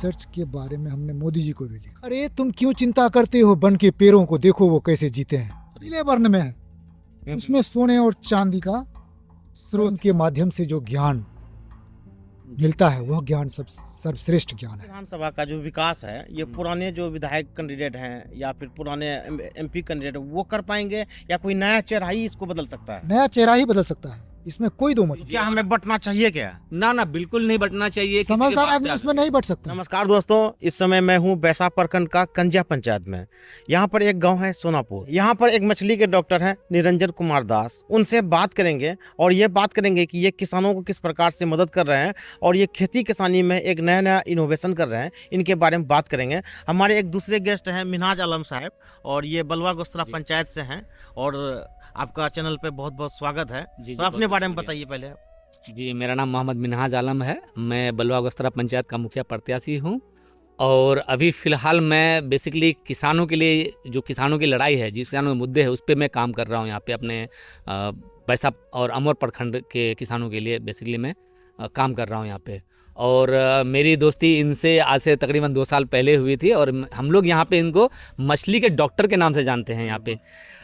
Research के बारे में हमने मोदी जी को भी लिखा। अरे तुम क्यों चिंता करते हो, बन के पेड़ों को देखो वो कैसे जीते हैं। नीले वर्ण में है, उसमें सोने और चांदी का स्रोत के माध्यम से जो ज्ञान मिलता है वह ज्ञान सर्वश्रेष्ठ ज्ञान है। विधानसभा का जो विकास है ये पुराने जो विधायक कैंडिडेट हैं या फिर पुराने एमपी कैंडिडेट वो कर पाएंगे या कोई नया चेहरा ही इसको बदल सकता है? नया चेहरा ही बदल सकता है, इसमें कोई दो मत नहीं। क्या हमें बंटना चाहिए क्या? ना बिल्कुल नहीं बटना चाहिए। समझदार आदमी उसमें नहीं बट सकता। नमस्कार दोस्तों, इस समय मैं हूं बैसा प्रखंड का कंजिया पंचायत में। यहाँ पर एक गांव है सोनापुर। यहाँ पर एक मछली के डॉक्टर हैं निरंजन कुमार दास। उनसे बात करेंगे और ये बात करेंगे कि ये किसानों को किस प्रकार से मदद कर रहे हैं और ये खेती किसानी में एक नया नया इनोवेशन कर रहे हैं, इनके बारे में बात करेंगे। हमारे एक दूसरे गेस्ट हैं मिन्हाज आलम साहब और ये बलवा गोस्त्रा पंचायत से हैं और आपका चैनल पे बहुत बहुत स्वागत है। जी, तो अपने बारे में बताइए पहले। जी, मेरा नाम मोहम्मद मिन्हाज आलम है। मैं बलवा गोस्त्रा पंचायत का मुखिया प्रत्याशी हूँ और अभी फ़िलहाल मैं बेसिकली किसानों के लिए, जो किसानों की लड़ाई है, जिस किसानों के मुद्दे हैं, उस पर मैं काम कर रहा हूँ। यहाँ पे अपने बैसा और अमर प्रखंड के किसानों के लिए बेसिकली मैं काम कर रहा हूँ यहाँ पे। और मेरी दोस्ती इनसे आज से तकरीबन 2 साल पहले हुई थी और हम लोग यहाँ पे इनको मछली के डॉक्टर के नाम से जानते हैं यहाँ पे।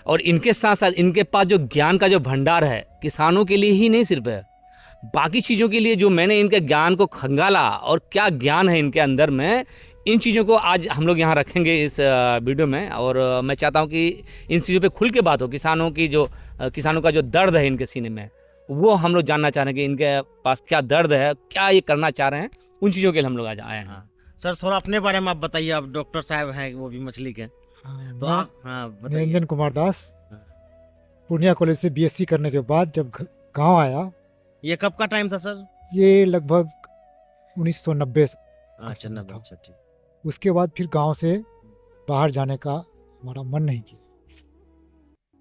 और इनके साथ साथ इनके पास जो ज्ञान का जो भंडार है, किसानों के लिए ही नहीं सिर्फ है, बाकी चीज़ों के लिए जो मैंने इनके ज्ञान को खंगाला और क्या ज्ञान है इनके अंदर में, इन चीज़ों को आज हम लोग यहाँ रखेंगे इस वीडियो में। और मैं चाहता हूँ कि इन चीज़ों पे खुल के बात हो। किसानों का जो दर्द है इनके सीने में, वो हम लोग जानना चाह रहे हैं कि इनके पास क्या दर्द है, क्या ये करना चाह रहे हैं, उन चीज़ों के लिए हम लोग आज आए हैं। सर थोड़ा अपने बारे में आप बताइए। आप डॉक्टर साहब हैं, वो भी मछली के, तो आप बताइए। निरंजन कुमार दास, पूर्णिया कॉलेज से बीएससी करने के बाद जब गांव आया, ये कब का टाइम था सर? ये लगभग 1990 अच्छा, समय था। अच्छा, ठीक। उसके बाद फिर गांव से बाहर जाने का हमारा मन नहीं किया।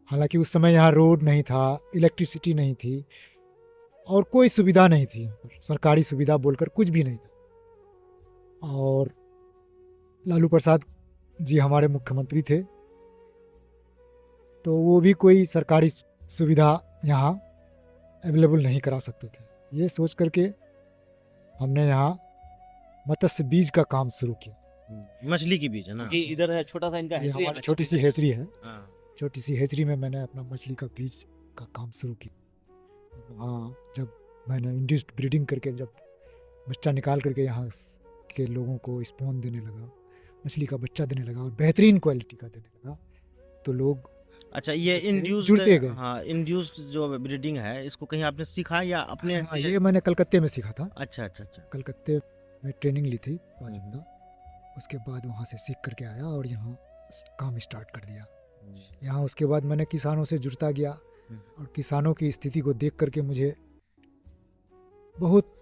हालांकि उस समय यहाँ रोड नहीं था, इलेक्ट्रिसिटी नहीं थी और कोई सुविधा नहीं थी यहाँ पर, सरकारी सुविधा बोलकर कुछ भी नहीं था। और लालू प्रसाद जी हमारे मुख्यमंत्री थे, तो वो भी कोई सरकारी सुविधा यहाँ अवेलेबल नहीं करा सकते थे। ये सोच करके हमने यहाँ मत्स्य बीज का काम शुरू किया। मछली की बीज है ना? जी, इधर है छोटा सा इनका ये हेचरी है। हमारी छोटी सी हेचरी है। हाँ। छोटी सी हेचरी में मैंने अपना मछली का बीज का काम शुरू किया। वहाँ जब मैंने इंड्यूस्ड ब्रीडिंग करके जब बच्चा निकाल करके यहाँ के लोगों को स्पॉन देने लगा, मछली का बच्चा देने लगा और बेहतरीन क्वालिटी का देने लगा, तो लोग अच्छा, ये इससे जुड़ते गए। हाँ, इंड्यूस्ड जो ब्रीडिंग है, इसको कहीं आपने सीखा या अपने हाँ, से? ये मैंने कलकत्ते में सीखा था। अच्छा, अच्छा, अच्छा। कलकत्ते में ट्रेनिंग ली थी बाजिंदा। उसके बाद वहाँ से सीख करके आया और यहाँ काम स्टार्ट कर दिया। यहाँ उसके बाद मैंने किसानों से जुड़ता गया और किसानों की स्थिति को देख करके मुझे बहुत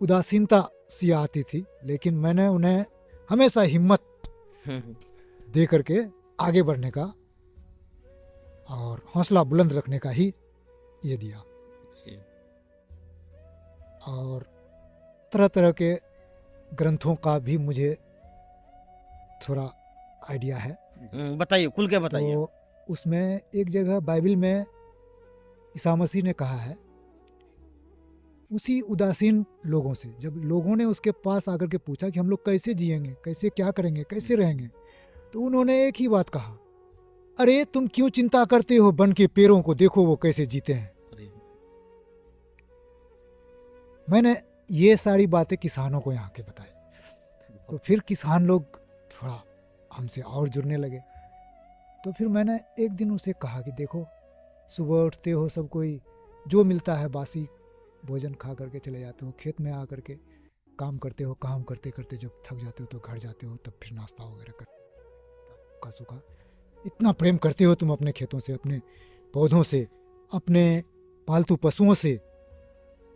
उदासीनता सी आती थी, लेकिन मैंने उन्हें हमेशा हिम्मत दे करके आगे बढ़ने का और हौसला बुलंद रखने का ही ये दिया। और तरह तरह के ग्रंथों का भी मुझे थोड़ा आइडिया है। बताइए, खुल के बताइए। तो उसमें एक जगह बाइबल में ईसा मसीह ने कहा है, उसी उदासीन लोगों से, जब लोगों ने उसके पास आकर के पूछा कि हम लोग कैसे जिएंगे, कैसे क्या करेंगे, कैसे रहेंगे, तो उन्होंने एक ही बात कहा, अरे तुम क्यों चिंता करते हो, बन के पेड़ों को देखो वो कैसे जीते हैं। मैंने ये सारी बातें किसानों को यहाँ के बताई, तो फिर किसान लोग थोड़ा हमसे और जुड़ने लगे। तो फिर मैंने एक दिन उसे कहा कि देखो, सुबह उठते हो, सब कोई जो मिलता है बासी भोजन खा करके चले जाते हो, खेत में आ करके काम करते हो, काम करते करते जब थक जाते हो तो घर जाते हो, तब फिर नाश्ता वगैरह कर का सूखा। इतना प्रेम करते हो तुम अपने खेतों से, अपने पौधों से, अपने पालतू पशुओं से,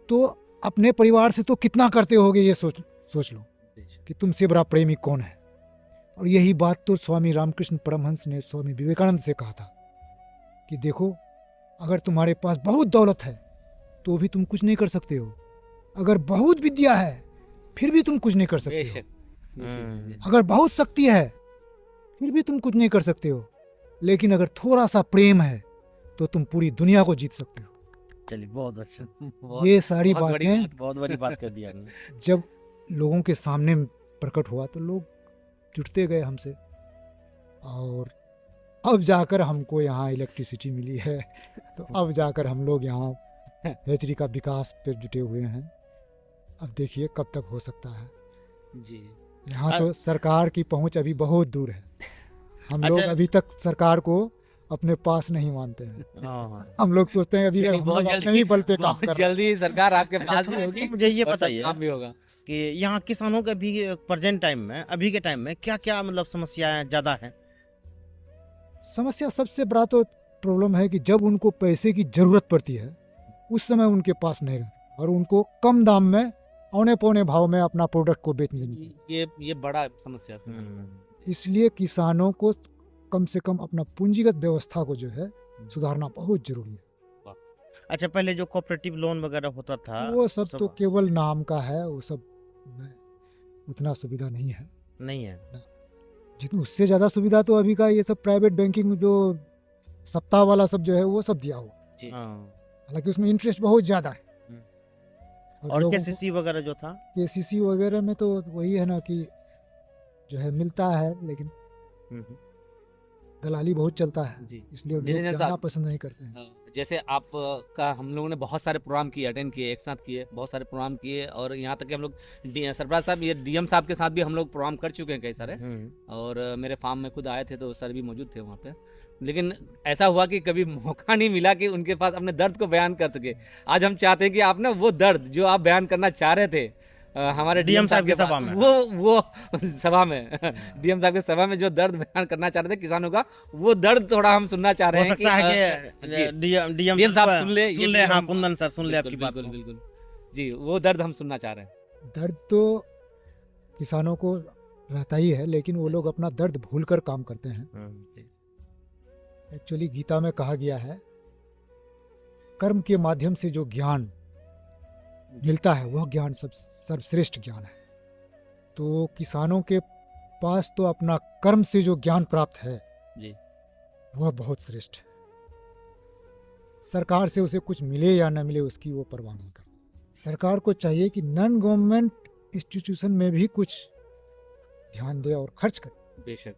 तो अपने परिवार से तो कितना करते होगे, ये सोच लो कि तुमसे बड़ा प्रेमी कौन है। और यही बात तो स्वामी रामकृष्ण परमहंस ने स्वामी विवेकानंद से कहा था कि देखो, अगर तुम्हारे पास बहुत दौलत है तो भी तुम कुछ नहीं कर सकते हो, अगर बहुत विद्या है फिर भी तुम कुछ नहीं कर सकते हो, अगर बहुत शक्ति है फिर भी तुम कुछ नहीं कर सकते हो, लेकिन अगर थोड़ा सा प्रेम है तो तुम पूरी दुनिया को जीत सकते हो। चलिए, बहुत अच्छा। ये सारी बातें बहुत बड़ी बात कर दिया। जब लोगों के सामने प्रकट हुआ तो लोग जुटते गए हमसे, और अब जाकर हमको यहाँ इलेक्ट्रिसिटी मिली है। तो अब जाकर हम लोग यहाँ हेचरी का विकास पे जुटे हुए हैं। अब देखिए कब तक हो सकता है। जी यहाँ तो सरकार की पहुँच अभी बहुत दूर है। हम लोग अच्छा। अभी तक सरकार को अपने पास नहीं मानते हैं। हाँ। हम लोग सोचते हैं अभी चलिए, हम बहुत लोग जल्दी- अपने ही बल पे काम बहुत कर रहे हैं। जल्दी सरकार आपके अच्छा, पास थोड़ा भी सा होगी मुझे ये और सब बताइए काम भी होगा। कि यहाँ किसानों के अभी प्रेजेंट टाइम में, अभी के टाइम में क्या क्या मतलब समस्याएं ज़्यादा हैं? समस्या सबसे बड़ा तो प्रॉब्लम है कि जब उनको पैसे की जरूरत पड़ती है उस समय उनके पास नहीं रहता, और उनको कम दाम में औने पौने भाव में अपना प्रोडक्ट को बेचने देनी। ये बड़ा समस्या है। इसलिए किसानों को कम से कम अपना पूंजीगत व्यवस्था को जो है सुधारना बहुत जरूरी है। अच्छा, पहले जो कोऑपरेटिव लोन वगैरह होता था वो सब तो केवल नाम का है, वो सब उतना सुविधा नहीं है। नहीं है। जितनी उससे ज़्यादा सुविधा तो अभी का ये सब प्राइवेट बैंकिंग जो सप्ताह वाला सब जो है वो सब दिया हुआ, हाँ। हालांकि उसमें इंटरेस्ट बहुत ज़्यादा है। और लोगों को केसीसी वगैरह जो था, केसीसी वगैरह में तो वही है ना कि जो है मिलता है, लेकिन दलाली बहुत चलता है, जी इसलिए निरंजन लोग जाना साहब, पसंद नहीं करते हैं। जैसे आप का हम लोगों ने बहुत सारे प्रोग्राम किए, अटेंड किए, एक साथ किए, बहुत सारे प्रोग्राम किए, और यहाँ तक कि हम लोग सरफराज साहब, ये डीएम साहब के साथ भी हम लोग प्रोग्राम कर चुके हैं कई सारे, और मेरे फार्म में खुद आए थे तो सर भी मौजूद थे वहाँ पे। लेकिन ऐसा हुआ कि कभी मौका नहीं मिला कि उनके पास अपने दर्द को बयान कर सके। आज हम चाहते हैं कि आप ना वो दर्द जो आप बयान करना चाह रहे थे हमारे डीएम साहब की सभा में, वो सभा में डीएम साहब की सभा में जो दर्द बयान करना चाह रहे थे किसानों का, वो दर्द थोड़ा हम सुनना चाह रहे हैं। हो सकता है कि डीएम साहब सुन ले, हाँ, कुंदन सर सुन ले आपकी बात। बिल्कुल जी, वो दर्द हम सुनना चाह रहे हैं। दर्द तो किसानों को रहता ही है, लेकिन वो लोग अपना दर्द भूलकर काम करते हैं। एक्चुअली गीता में कहा गया है, कर्म के माध्यम से जो ज्ञान मिलता है वह ज्ञान सर्वश्रेष्ठ ज्ञान है। तो किसानों के पास तो अपना कर्म से जो ज्ञान प्राप्त है जी, वह बहुत श्रेष्ठ है। सरकार से उसे कुछ मिले या न मिले उसकी वो परवाह नहीं करती। सरकार को चाहिए कि नॉन गवर्नमेंट इंस्टीट्यूशन में भी कुछ ध्यान दे और खर्च करे। बेशक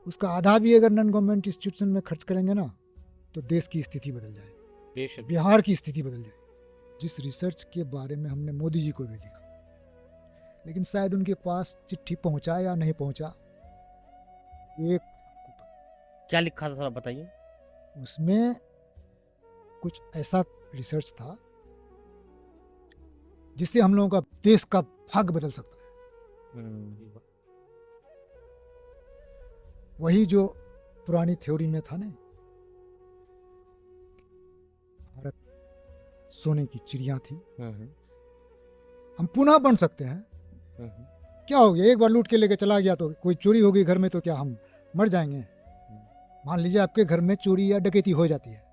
उसका आधा भी अगर नॉन गवर्नमेंट इंस्टीट्यूशन में खर्च करेंगे ना, तो देश की स्थिति बदल जाएगी, बेशक बिहार की स्थिति बदल जाएगी। जिस रिसर्च के बारे में हमने मोदी जी को भी लिखा, लेकिन शायद उनके पास चिट्ठी पहुंचा या नहीं पहुंचा, एक क्या लिखा था थोड़ा बताइए। उसमें कुछ ऐसा रिसर्च था जिससे हम लोगों का देश का भाग्य बदल सकता है। वही जो पुरानी थ्योरी में था ना, भारत सोने की चिड़िया थी, हम पुनः बन सकते हैं। क्या हो गया, एक बार लूट के लेके चला गया तो कोई चोरी हो गई घर में तो क्या हम मर जाएंगे? मान लीजिए आपके घर में चोरी या डकैती हो जाती है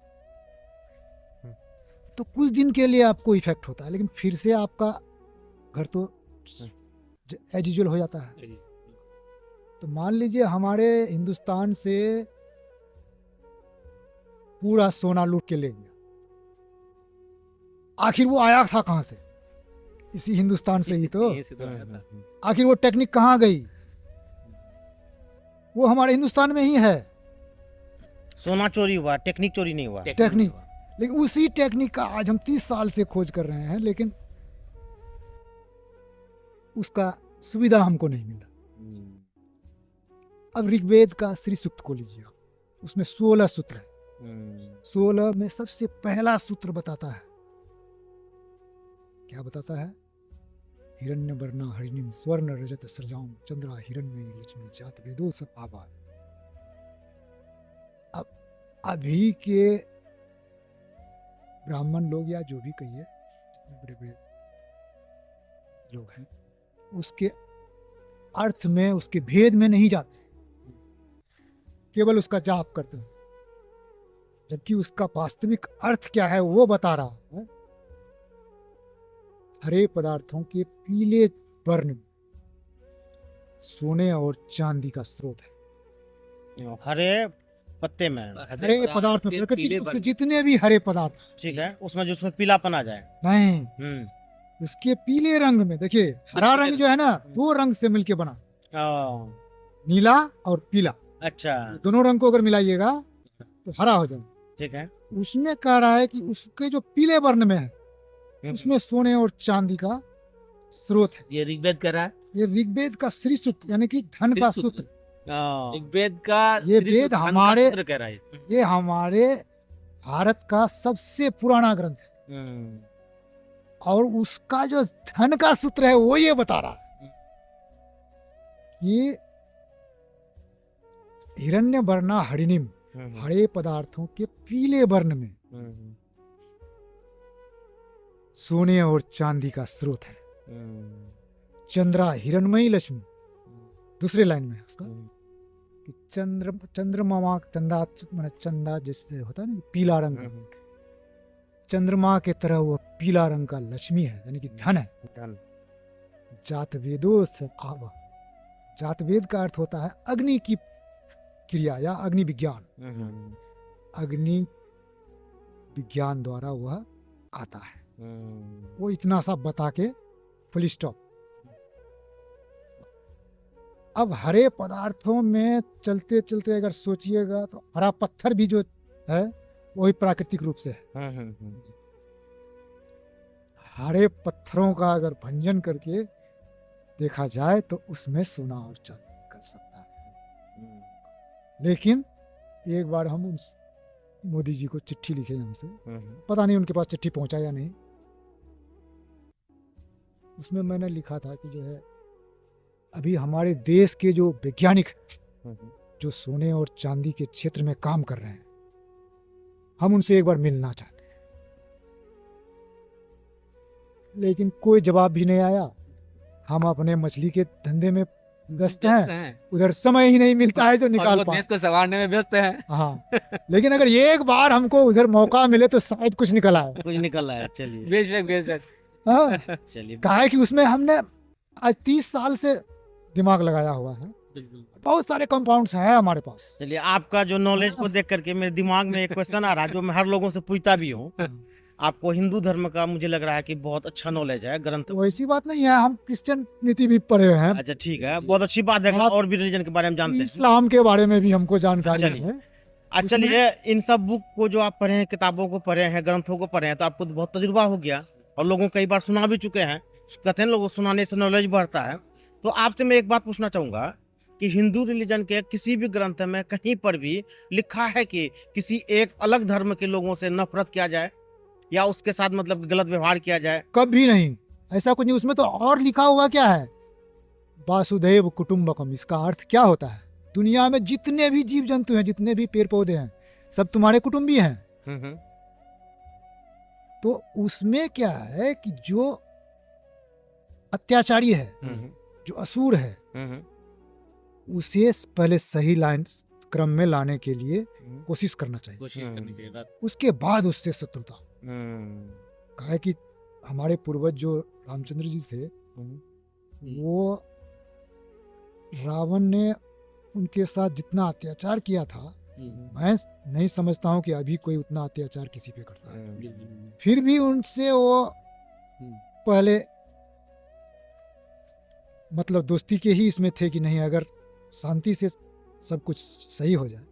तो कुछ दिन के लिए आपको इफेक्ट होता है, लेकिन फिर से आपका घर तो एज यूजुअल हो जाता है। तो मान लीजिए हमारे हिंदुस्तान से पूरा सोना लूट के ले गया, आखिर वो आया था कहां से? इसी हिंदुस्तान से ही तो। आखिर वो टेक्निक कहां गई? वो हमारे हिंदुस्तान में ही है। सोना चोरी हुआ, टेक्निक चोरी नहीं हुआ। टेक्निक, लेकिन उसी टेक्निक का आज हम 30 साल से खोज कर रहे हैं, लेकिन उसका सुविधा हमको नहीं मिल रहा। अब ऋग्वेद का श्री सूक्त को लीजिए, उसमें 16 सूत्र है। 16 में सबसे पहला सूत्र बताता है, क्या बताता है? हिरण्य वर्णा हरिणीम स्वर्ण रजत सृजाम चंद्रा हिरण्य लक्ष्मी जात वेदो सब आवा। अब अभी के ब्राह्मण लोग या जो भी कहिए, जितने बड़े बड़े लोग हैं, उसके अर्थ में, उसके भेद में नहीं जाते, केवल उसका जाप करते हैं, जबकि उसका वास्तविक अर्थ क्या है वो बता रहा है। हरे पदार्थों के पीले वर्ण सोने और चांदी का स्रोत है। हरे पत्ते में, हरे पदार्थ में, प्रकृति के जितने भी हरे पदार्थ, ठीक है, उसमें जो उसमें पीलापन आ जाए नहीं, उसके पीले रंग में देखिए, हरा रंग जो है ना, दो रंग से मिलके बना, ओ, नीला और पीला, अच्छा, दोनों रंग को अगर मिलाइएगा तो हरा हो जाए। ठीक है। उसमें कह रहा है कि उसके जो पीले वर्ण में है, उसमें सोने और चांदी का स्रोत है। ये ऋग्वेद कह रहा है। ये ऋग्वेद का श्री सूत्र यानी कि धन का श्री सूत्र। ओ, ऋग्वेद का ये श्री वेद सूत्र, धन का हमारे- सूत्र कह रहा है। ये हमारे भारत का सबसे पुराना ग्रंथ है, हम्म, और उसका जो धन का सूत्र है वो ये बता रहा है कि हिरण्य वर्णा हरिणिम, हरे पदार्थों के पीले वर्ण में हम्म, सोने और चांदी का स्रोत है। हम्म, चंद्रा हिरणमयी लक्ष्मी, दूसरे लाइन में है उसका हम्म, कि चंद्रमा चंदा माने चंदा जिससे होता है ना पीला रंग का, चंद्रमा के तरह वो पीला रंग का लक्ष्मी है, यानी कि धन है। डन। जात वेदो से आव, जात वेद का अर्थ होता है अग्नि की क्रिया या अग्नि विज्ञान। हम्म, अग्नि विज्ञान द्वारा वह आता है। हम्म, वो इतना सा बता के फुल स्टॉप। अब हरे पदार्थों में चलते चलते अगर सोचिएगा तो हरा पत्थर भी जो है वही प्राकृतिक रूप से है। हरे पत्थरों का अगर भंजन करके देखा जाए तो उसमें सोना और चांदी कर सकता है। लेकिन एक बार हम उन मोदी जी को चिट्ठी लिखे हमसे, पता नहीं उनके पास चिट्ठी पहुंचा या नहीं। उसमें मैंने लिखा था कि जो है अभी हमारे देश के जो वैज्ञानिक जो सोने और चांदी के क्षेत्र में काम कर रहे हैं, हम उनसे एक बार मिलना चाहते हैं। लेकिन कोई जवाब भी नहीं आया। हम अपने मछली के धंधे में व्यस्त हैं, उधर समय ही नहीं मिलता है जो निकाल पाए। देश को संवारने में व्यस्त है। हाँ, लेकिन अगर एक बार हमको उधर मौका मिले तो शायद कुछ निकल आए। कुछ निकल आया। चलिए, बेशक बेशक। हाँ, चलिए, कहा है कि उसमें हमने आज 30 साल से दिमाग लगाया हुआ है। बहुत सारे कंपाउंड्स हैं हमारे पास। चलिए, आपका जो नॉलेज को देख करके मेरे दिमाग में एक क्वेश्चन आ रहा है जो मैं हर लोगों से पूछता भी हूँ। आपको हिंदू धर्म का मुझे लग रहा है कि बहुत अच्छा नॉलेज है ग्रंथ। तो ऐसी बात नहीं है, हम क्रिश्चियन नीति भी पढ़े हुए हैं, अच्छा, ठीक है, बहुत अच्छी बात है। आप- और भी रिलीजन के बारे में जानते हैं। इस्लाम के बारे में भी हमको जानकारी चलिए। है। अच्छा, चलिए, इन सब बुक को जो आप पढ़े हैं, किताबों को पढ़े हैं, ग्रंथों को पढ़े हैं, तो आपको तो बहुत तजुर्बा हो गया और लोगों को कई बार सुना भी चुके हैं। कहते हैं लोगों को सुनाने से नॉलेज बढ़ता है। तो आपसे मैं एक बात पूछना चाहूंगा कि हिंदू रिलीजन के किसी भी ग्रंथ में कहीं पर भी लिखा है कि किसी एक अलग धर्म के लोगों से नफरत किया जाए या उसके साथ मतलब गलत व्यवहार किया जाए? कभी नहीं, ऐसा कुछ नहीं। उसमें तो और लिखा हुआ क्या है, वासुदेव कुटुंबकम। इसका अर्थ क्या होता है, दुनिया में जितने भी जीव जंतु हैं, जितने भी पेड़ पौधे हैं, सब तुम्हारे कुटुंबी हैं। तो उसमें क्या है कि जो अत्याचारी है, जो असुर है, उसे पहले सही लाइन क्रम में लाने के लिए कोशिश करना चाहिए, कोशिश करनी चाहिए बात। उसके बाद उससे शत्रुता। कहा है कि हमारे पूर्वज जो रामचंद्र जी थे, वो रावण ने उनके साथ जितना अत्याचार किया था, मैं नहीं समझता हूँ कि अभी कोई उतना अत्याचार किसी पे करता है। फिर भी उनसे वो पहले मतलब दोस्ती के ही इसमें थे कि नहीं, अगर शांति से सब कुछ सही हो जाए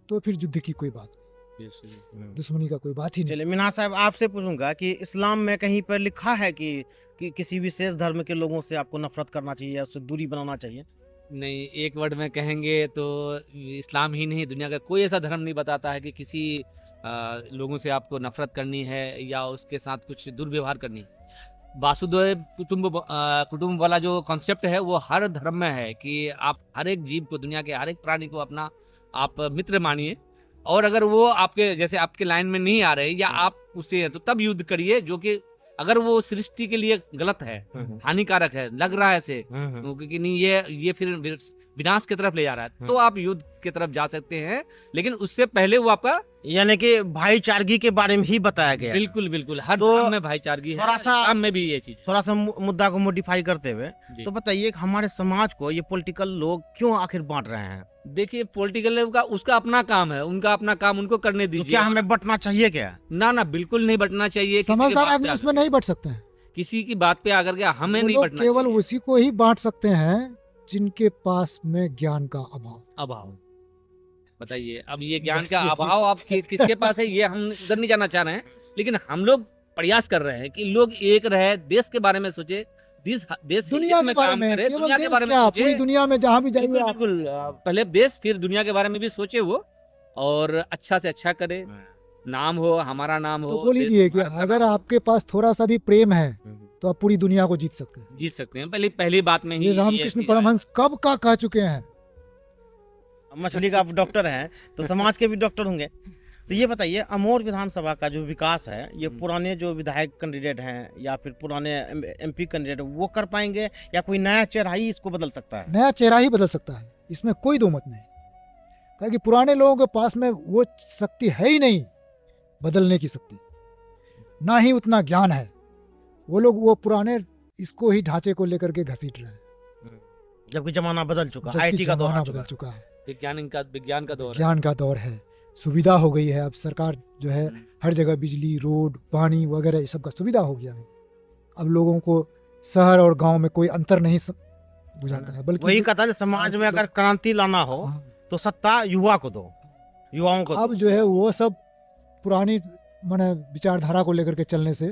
तो फिर युद्ध की कोई बात नहीं, दुश्मनी का कोई बात ही नहीं। चलिए, मीना साहब, आपसे पूछूंगा कि इस्लाम में कहीं पर लिखा है कि किसी विशेष धर्म के लोगों से आपको नफरत करना चाहिए या उससे दूरी बनाना चाहिए? नहीं, एक वर्ड में कहेंगे तो इस्लाम ही नहीं, दुनिया का कोई ऐसा धर्म नहीं बताता है कि किसी लोगों से आपको नफरत करनी है या उसके साथ कुछ दुर्व्यवहार करनी है। वासुदेव कुटुंब वाला जो कॉन्सेप्ट है वो हर धर्म में है कि आप हर एक जीव को, दुनिया के हर एक प्राणी को अपना आप मित्र मानिए, और अगर वो आपके जैसे आपके लाइन में नहीं आ रहे या आप उससे तो तब युद्ध करिए, जो कि अगर वो सृष्टि के लिए गलत है, हानिकारक है, लग रहा है ऐसे क्योंकि नहीं ये फिर विनाश की तरफ ले जा रहा है, तो आप युद्ध की तरफ जा सकते हैं। लेकिन उससे पहले वो आपका, यानी कि भाईचारगी के बारे में ही बताया गया। बिल्कुल बिल्कुल, हर तो धर्म में भाईचारगी है, थोड़ा सा- इस्लाम में भी ये चीज थोड़ा सा मुद्दा को मॉडिफाई करते हुए जी। तो बताइए कि हमारे समाज को ये पॉलिटिकल लोग क्यों आखिर बांट रहे हैं? देखिए, पॉलिटिकल लेवल का उसका अपना काम है, उनका अपना काम उनको करने तो दीजिए। क्या हमें बंटना चाहिए क्या? ना बिल्कुल नहीं बटना चाहिए, किसी के समझदार बात आदमी पे उसमें नहीं बट सकते हैं। किसी की बात पे आकर के हमें वो नहीं लोग बढ़ना केवल चाहिए। उसी को ही बांट सकते हैं जिनके पास में ज्ञान का अभाव। अभाव। बताइए अब ये ज्ञान बस का यही। अभाव आप किसके पास है, ये हम उधर नहीं जाना चाह रहे हैं, लेकिन हम लोग प्रयास कर रहे हैं कि लोग एक रहे, देश के बारे में सोचे, देश के दुनिया हित के में बारे काम में, करे, केवल दुनिया के देश बारे में क्या, सोचे। पूरी दुनिया में जहाँ भी जाइए बिल्कुल आप। बिल्कुल, पहले देश फिर दुनिया के बारे में भी सोचे वो, और अच्छा से अच्छा करे, नाम हो, हमारा नाम हो। तो बोल ही देश दिए कि भारत का अगर नाम हो, आपके पास थोड़ा सा भी प्रेम है तो आप पूरी दुनिया को जीत सकते हैं। जीत सकते हैं। पहली बात में ही ये रामकृष्ण चीज़ आए। परमहंस कब का कह चुके हैं। मछली का आप डॉक्टर हैं तो समाज के भी डॉक्टर होंगे। तो ये बताइए, अमोर विधानसभा का जो विकास है, ये पुराने जो विधायक कैंडिडेट हैं या फिर पुराने एमपी कैंडिडेट वो कर पाएंगे, या कोई नया चेहरा ही इसको बदल सकता है? नया चेहरा ही बदल सकता है, इसमें कोई दो मत नहीं। क्योंकि पुराने लोगों के पास में वो शक्ति है ही नहीं, बदलने की शक्ति, ना ही उतना ज्ञान है। वो लोग वो पुराने इसको ही ढांचे को लेकर के घसीट रहे हैं, जबकि जमाना बदल चुका, जबकि आईटी का दौर जमाना आ चुका बदल चुका है, विज्ञान का दौर है। ज्ञान का दौर है, सुविधा हो गई है। अब सरकार जो है हर जगह बिजली, रोड, पानी वगैरह ये सब का सुविधा हो गया है। अब लोगों को शहर और गांव में कोई अंतर नहीं बुझाता है, बल्कि वही कहता है, समाज में अगर क्रांति लाना हो हाँ, तो सत्ता युवा को दो, युवाओं को अब जो है वो सब पुरानी माने विचारधारा को लेकर के चलने से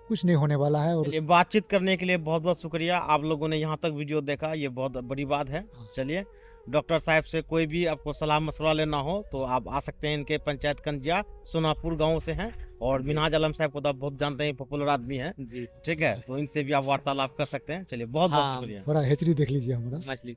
कुछ नहीं होने वाला है। और चलिए, बातचीत करने के लिए बहुत बहुत शुक्रिया। आप लोगों ने यहाँ तक वीडियो देखा, ये बहुत बड़ी बात है। चलिए, डॉक्टर साहब से कोई भी आपको सलाह मशवरा लेना हो तो आप आ सकते हैं। इनके पंचायत कंजिया सोनापुर गांव से हैं, और मिनहाज आलम साहब को तो आप बहुत जानते हैं, पॉपुलर आदमी हैं। जी, ठीक है, तो इनसे भी आप वार्तालाप कर सकते हैं। चलिए, बहुत बहुत हाँ। शुक्रिया। बड़ा हेचरी देख लीजिए हमारा। मछली